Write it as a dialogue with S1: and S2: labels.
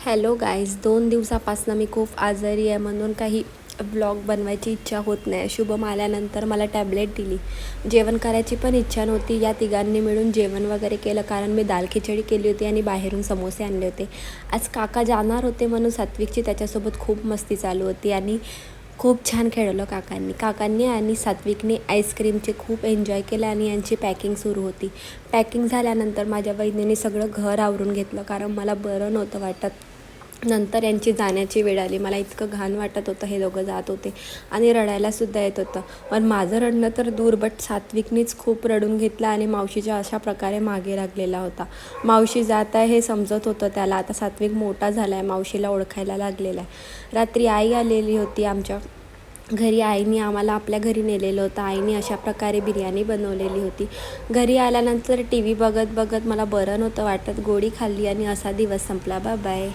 S1: Hello guys, 2 दिवसापासून मी खूप आजारी आहे म्हणून काही ब्लॉग बनवायची इच्छा होत नाही. शुभम आल्यानंतर मला टॅबलेट दिली. जेवण करायची पण इच्छा नव्हती. या तिघांनी मिळून जेवण वगैरे केलं, कारण मी दाल खिचडी केली होती आणि बाहेरून समोसे आणले होते. आज काका जाणार होते म्हणून सात्विकची त्याच्यासोबत खूप मस्ती चालू होती आणि खूप छान खेळवलं काकांनी आणि सात्विकने आईस्क्रीमचे खूप एन्जॉय केलं आणि यांची पॅकिंग सुरू होती. पॅकिंग झाल्यानंतर माझ्या वहिनीने सगळं घर आवरून घेतलं, कारण मला बरं नव्हतं वाटत. नंतर यांची जाण्याची वेळ आली. मला इतकं घाण वाटत होतं, हे दोघं जात होते आणि रडायलासुद्धा येत होतं. पण माझं रडणं तर दूर, बट सात्विकनीच खूप रडून घेतलं आणि मावशीच्या अशा प्रकारे मागे लागलेला होता. मावशी जात आहे हे समजत होतं त्याला. आता सात्विक मोठा झाला आहे, मावशीला ओळखायला लागलेला आहे. रात्री आई आलेली होती आमच्या घरी. आईने आम्हाला आपल्या घरी नेलेलं होतं. आईने अशा प्रकारे बिर्याणी बनवलेली होती. घरी आल्यानंतर टी व्ही बघत बघत मला बरं नव्हतं वाटत, गोळी खाल्ली आणि असा दिवस संपला. Bye bye.